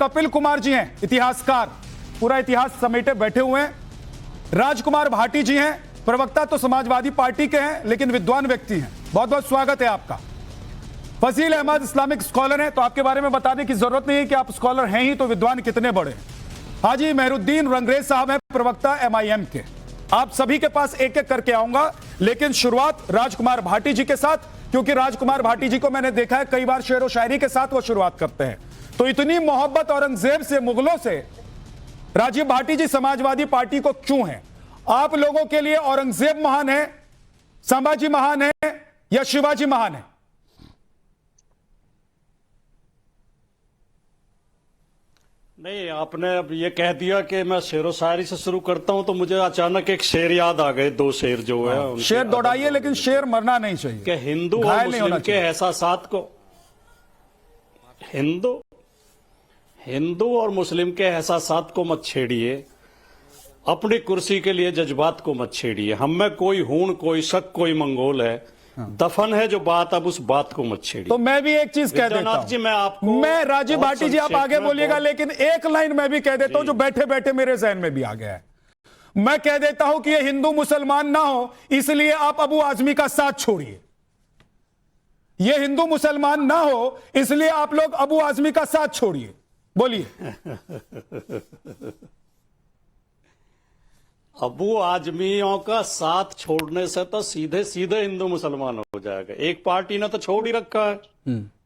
कपिल कुमार जी हैं, इतिहासकार, पूरा इतिहास समेटे बैठे हुए हैं। राजकुमार भाटी जी हैं, प्रवक्ता तो समाजवादी पार्टी के हैं लेकिन विद्वान व्यक्ति हैं। बहुत बहुत स्वागत है आपका। फजील अहमद इस्लामिक स्कॉलर हैं, तो आपके बारे में बता दें कि जरूरत नहीं है कि आप स्कॉलर हैं ही तो विद्वान कितने बड़े हैं। हाजी मेहरुद्दीन रंगरेज साहब हैं, प्रवक्ता MIM के। आप सभी के पास एक एक करके आऊंगा, लेकिन शुरुआत राजकुमार भाटी जी के साथ, क्योंकि राजकुमार भाटी जी को मैंने देखा है कई बार शेर व शायरी के साथ वो शुरुआत करते हैं। तो इतनी मोहब्बत औरंगजेब से, मुगलों से, राजीव भाटी जी समाजवादी पार्टी को क्यों है? आप लोगों के लिए औरंगजेब महान है, संभाजी महान है या शिवाजी महान है? नहीं, आपने अब ये कह दिया कि मैं शेरो शायरी से शुरू करता हूं, तो मुझे अचानक एक शेर याद आ गए, दो शेर जो है। शेर दौड़ाइए, लेकिन शेर मरना नहीं चाहिए। कि हिंदू और मुस्लिम के एहसासात को, हिंदू और मुस्लिम के एहसासात को मत छेड़िए, अपनी कुर्सी के लिए जज्बात को मत छेड़िए। हम में कोई हूण, कोई शक, कोई मंगोल है, दफन है जो बात, अब उस बात को मत छेड़िए। तो मैं भी एक चीज कह देता हूं, जी, मैं राजीव भाटी जी आप आगे बोलिएगा, लेकिन एक लाइन मैं भी कह देता हूं जो बैठे बैठे मेरे जहन में भी आ गया है। मैं कह देता हूं कि ये हिंदू मुसलमान ना हो इसलिए आप अबू आजमी का साथ छोड़िए। ये हिंदू मुसलमान ना हो इसलिए आप लोग अबू आजमी का साथ छोड़िए। बोलिए। अबू आजमियों का साथ छोड़ने से तो सीधे सीधे हिंदू मुसलमान हो जाएगा। एक पार्टी ने तो छोड़ ही रखा है,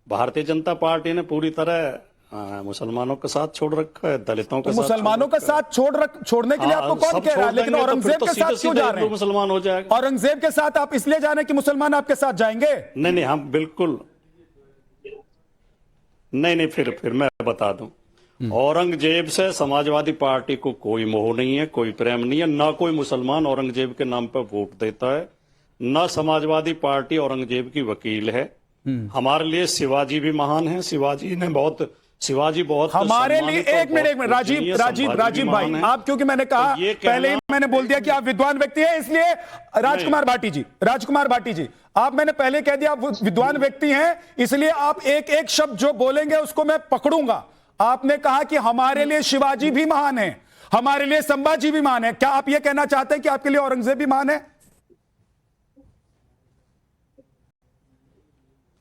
भारतीय जनता पार्टी ने पूरी तरह मुसलमानों का साथ छोड़ रखा है, दलितों का साथ, मुसलमानों का साथ छोड़ने के लिए आपको कौन कह रहा है? लेकिन औरंगजेब के साथ क्यों जा रहे हैं? मुसलमान हो जाएगा। औरंगजेब के साथ आप इसलिए जा रहे हैं कि मुसलमान आपके साथ जाएंगे? नहीं, हम बिल्कुल नहीं, फिर मैं बता दूं, औरंगजेब से समाजवादी पार्टी को कोई मोह नहीं है, कोई प्रेम नहीं है। ना कोई मुसलमान औरंगजेब के नाम पर वोट देता है, ना समाजवादी पार्टी औरंगजेब की वकील है। हमारे लिए शिवाजी भी महान है, शिवाजी बहुत हमारे लिए। एक मिनट राजीव भाई, आप, क्योंकि मैंने कहा पहले ही मैंने बोल दिया कि आप विद्वान व्यक्ति हैं, इसलिए राजकुमार भाटी जी आप, मैंने पहले कह दिया आप विद्वान व्यक्ति हैं, इसलिए आप एक एक शब्द जो बोलेंगे उसको मैं पकड़ूंगा। आपने कहा कि हमारे लिए शिवाजी भी महान है, हमारे लिए संभाजी भी महान है। क्या आप यह कहना चाहते हैं कि आपके लिए औरंगजेब भी महान है?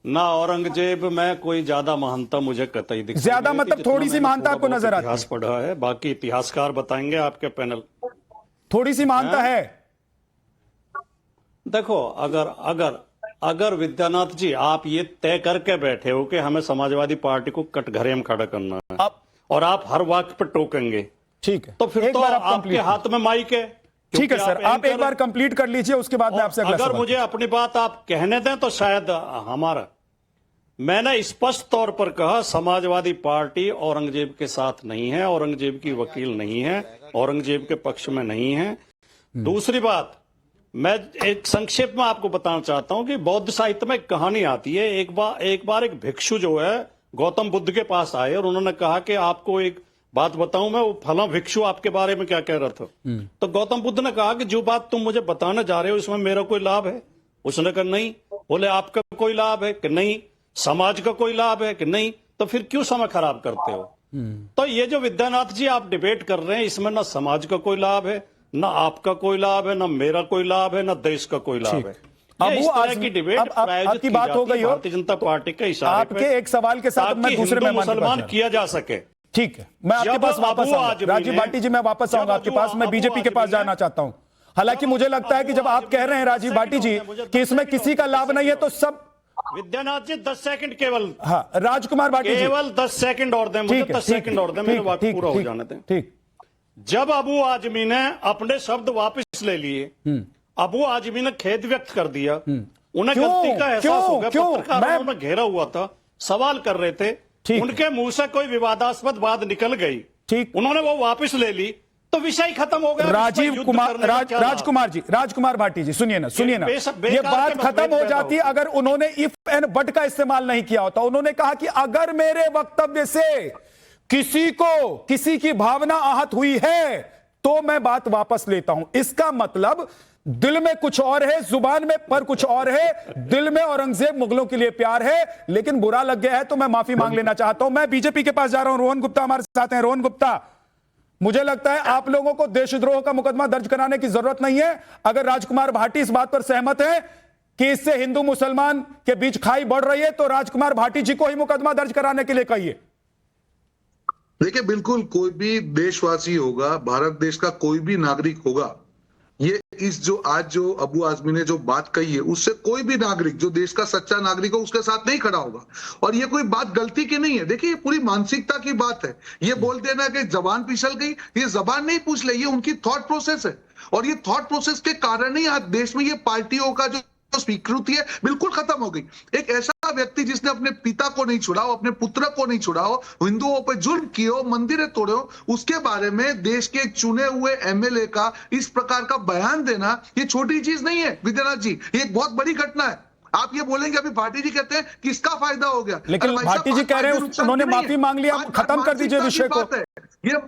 ना औरंगजेब में कोई ज्यादा महानता मुझे कतई दिखती, ज्यादा मतलब थोड़ी सी महानता आपको नजर आती है? इतिहास पढ़ा है, बाकी इतिहासकार बताएंगे, आपके पैनल। थोड़ी सी महानता है। देखो, अगर विद्यानाथ जी आप ये तय करके बैठे हो कि हमें समाजवादी पार्टी को कटघरे में खड़ा करना है और आप हर वाक्य पर टोकेंगे, ठीक है, तो फिर तो आपके हाथ में माइक है। ठीक है सर, आप एक बार कंप्लीट कर लीजिए, उसके बाद मैं आपसे अगर मुझे अपनी बात आप कहने दें तो शायद मैंने स्पष्ट तौर पर कहा समाजवादी पार्टी औरंगजेब के साथ नहीं है, औरंगजेब की वकील नहीं है, औरंगजेब के पक्ष में नहीं है। दूसरी बात, मैं एक संक्षेप में आपको बताना चाहता हूं कि बौद्ध साहित्य में एक कहानी आती है। एक बार एक भिक्षु जो है गौतम बुद्ध के पास आए और उन्होंने कहा कि आपको एक बात बताऊं मैं, वो फला भिक्षु आपके बारे में क्या कह रहा था। तो गौतम बुद्ध ने कहा कि जो बात तुम मुझे बताने जा रहे हो इसमें मेरा कोई लाभ है? उसने कहा नहीं। बोले आपका कोई लाभ है कि नहीं? समाज का कोई लाभ है कि नहीं? तो फिर क्यों समय खराब करते हो? तो ये जो विद्यानाथ जी आप डिबेट कर रहे हैं, इसमें ना समाज का कोई लाभ है, ना आपका कोई लाभ है, ना मेरा कोई लाभ है, ना देश का कोई लाभ है। इस तरह की डिबेट आपकी बात हो गई हो भारतीय जनता पार्टी के इशारे आपके एक सवाल के साथ मैं दूसरे में मुसलमान किया जा सके। ठीक है, मैं आपके पास वापस आऊंगा। राजीव भाटी जी, मैं वापस आऊंगा आपके पास। मैं बीजेपी के पास जाना चाहता हूं। हालांकि मुझे लगता है कि जब आप कह रहे हैं राजीव भाटी जी कि इसमें किसी का लाभ नहीं है, तो सब विद्यानाथ जी 10 सेकंड केवल। हाँ, राजकुमार भाटी जी केवल 10 सेकंड और दें मुझे, 10 सेकंड और दें, मेरा वक्त पूरा हो जाने दें। ठीक। जब अबू आजमी ने अपने शब्द वापस ले लिए, अबू आजमी ने खेद व्यक्त कर दिया, उन्हें गलती का एहसास हो गया, पत्रकारों ने घेरा हुआ था, सवाल कर रहे थे, उनके मुंह से कोई विवादास्पद बात निकल गई, ठीक, उन्होंने वो वापस ले ली, तो विषय खत्म हो गया। राजकुमार भाटी जी, सुनिए ना, ये बात खत्म हो जाती अगर उन्होंने इफ एंड बट का इस्तेमाल नहीं किया होता। उन्होंने कहा कि अगर मेरे वक्तव्य से किसी की भावना आहत हुई है तो मैं बात वापस लेता हूं। इसका मतलब दिल में कुछ और है, जुबान में पर कुछ और है। दिल में औरंगजेब मुगलों के लिए प्यार है, लेकिन बुरा लग गया है तो मैं माफी मांग लेना चाहता हूं। मैं बीजेपी के पास जा रहा हूं। रोहन गुप्ता हमारे साथ हैं। रोहन गुप्ता, मुझे लगता है आप लोगों को देशद्रोह का मुकदमा दर्ज कराने की जरूरत नहीं है। अगर राजकुमार भाटी इस बात पर सहमत है कि इससे हिंदू मुसलमान के बीच खाई बढ़ रही है, तो राजकुमार भाटी जी को ही मुकदमा दर्ज कराने के लिए कहिए। देखिए, बिल्कुल कोई भी देशवासी होगा, भारत देश का कोई भी नागरिक होगा, ये जो अबू आजमी ने जो बात कही है, उससे कोई भी नागरिक जो देश का सच्चा नागरिक हो उसके साथ नहीं खड़ा होगा। और ये कोई बात गलती की नहीं है। देखिए, ये पूरी मानसिकता की बात है। ये बोल देना कि जबान फिसल गई, ये जबान नहीं पूछ ले, ये उनकी थॉट प्रोसेस है। और ये थॉट प्रोसेस के कारण ही आज देश में ये पार्टियों का जो स्वीकृति है बिल्कुल खत्म हो गई। एक ऐसा व्यक्ति जिसने अपने पिता को नहीं छुड़ाओ, अपने पुत्र को नहीं छुड़ाओ, हिंदुओं पर जुल्म किए हो, मंदिरें तोड़े हो, उसके बारे में देश के एक चुने हुए एमएलए का इस प्रकार का बयान देना ये छोटी चीज नहीं है विद्यानाथ जी, ये एक बहुत बड़ी घटना है। आप ये बोलेंगे, अभी भाटी जी कहते हैं कि इसका फायदा हो गया, लेकिन भाटी जी कह रहे हैं उन्होंने माफी मांग लिया, खत्म कर दीजिए विषय को। ये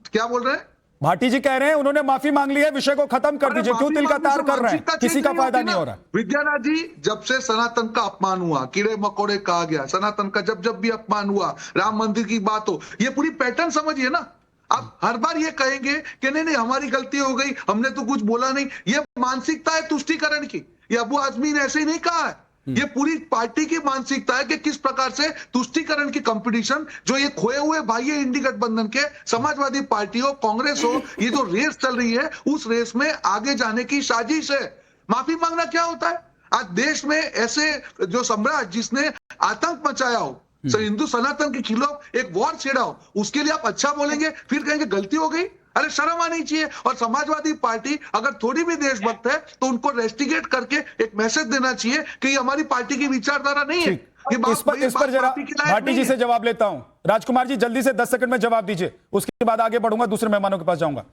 क्या बोल रहे हैं? भाटी जी कह रहे हैं उन्होंने माफी मांग ली है, विषय को खत्म कर दीजिए। क्यों तिल का तार कर रहे हैं? किसी का फायदा नहीं हो रहा। विद्यानाथ जी, जब से सनातन का अपमान हुआ, कीड़े मकोड़े कहा गया, सनातन का जब जब भी अपमान हुआ, राम मंदिर की बात हो, ये पूरी पैटर्न समझिए ना। आप हर बार ये कहेंगे कि नहीं नहीं हमारी गलती हो गई, हमने तो कुछ बोला नहीं। ये मानसिकता है तुष्टीकरण की। ये अबू आजमी ने ऐसे ही नहीं कहा है, ये पूरी पार्टी की मानसिकता है कि किस प्रकार से तुष्टीकरण की कंपटीशन, जो ये खोए हुए भाई है इंडी गठबंधन के, समाजवादी पार्टी हो, कांग्रेस हो, ये जो रेस चल रही है, उस रेस में आगे जाने की साजिश है। माफी मांगना क्या होता है? आज देश में ऐसे जो सम्राट जिसने आतंक मचाया हो, हिंदू सनातन के खिलाफ एक वॉर छेड़ा हो, उसके लिए आप अच्छा बोलेंगे, फिर कहेंगे गलती हो गई? अरे शर्म आनी चाहिए। और समाजवादी पार्टी अगर थोड़ी भी देशभक्त है तो उनको रेस्टिगेट करके एक मैसेज देना चाहिए कि ये हमारी पार्टी की विचारधारा नहीं है। इस पर जरा भाटी जी से जवाब लेता हूं। राजकुमार जी जल्दी से 10 सेकंड में जवाब दीजिए, उसके बाद आगे बढ़ूंगा, दूसरे मेहमानों के पास जाऊंगा।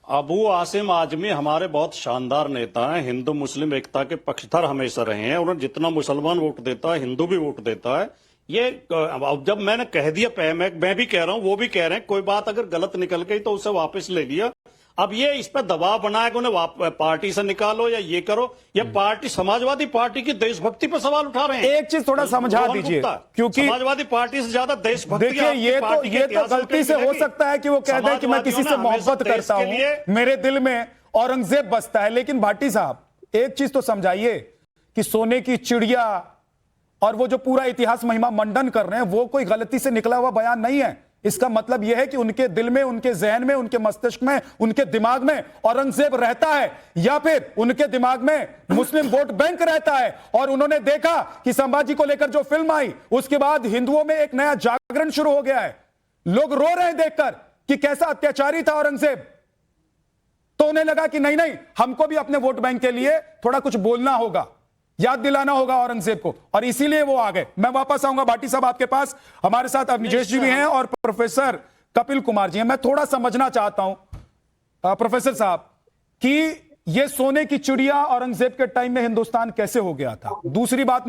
अबू आसिम आजमी हमारे बहुत शानदार नेता हैं, हिंदू मुस्लिम एकता के पक्षधर हमेशा रहे हैं। उन्हें जितना मुसलमान वोट देता है, हिंदू भी वोट देता है। ये अब जब मैंने कह दिया, मैं भी कह रहा हूं, वो भी कह रहे हैं, कोई बात अगर गलत निकल गई तो उसे वापस ले लिया। अब ये इस पर दबाव बनाया कि उन्हें पार्टी से निकालो या ये करो। ये पार्टी, समाजवादी पार्टी की देशभक्ति पर सवाल उठा रहे हैं। एक चीज थोड़ा समझा दीजिए, क्योंकि समाजवादी पार्टी से ज्यादा देशभक्ति, देखिए ये तो गलती से हो सकता है कि वो कह दे कि मैं किसी से मोहब्बत करता हूं, मेरे दिल में औरंगजेब बसता है। लेकिन भाटी साहब एक चीज तो समझाइए कि सोने की चिड़िया और वो जो पूरा इतिहास महिमा मंडन कर रहे हैं, वो कोई गलती से निकला हुआ बयान नहीं है। इसका मतलब यह है कि उनके दिल में, उनके जहन में, उनके मस्तिष्क में, उनके दिमाग में औरंगजेब रहता है, या फिर उनके दिमाग में मुस्लिम वोट बैंक रहता है। और उन्होंने देखा कि संभाजी को लेकर जो फिल्म आई, उसके बाद हिंदुओं में एक नया जागरण शुरू हो गया है। लोग रो रहे हैं देखकर कि कैसा अत्याचारी था औरंगजेब। तो उन्हें लगा कि नहीं नहीं, हमको भी अपने वोट बैंक के लिए थोड़ा कुछ बोलना होगा, याद दिलाना होगा औरंगजेब को, और इसीलिए वो आ गए। मैं वापस आऊंगा भाटी साहब आपके पास। हमारे साथ अवनिजेश जी भी हैं और प्रोफेसर कपिल कुमार जी हैं। मैं थोड़ा समझना चाहता हूं प्रोफेसर साहब कि ये सोने की चिड़िया औरंगजेब के टाइम में हिंदुस्तान कैसे हो गया था। दूसरी बात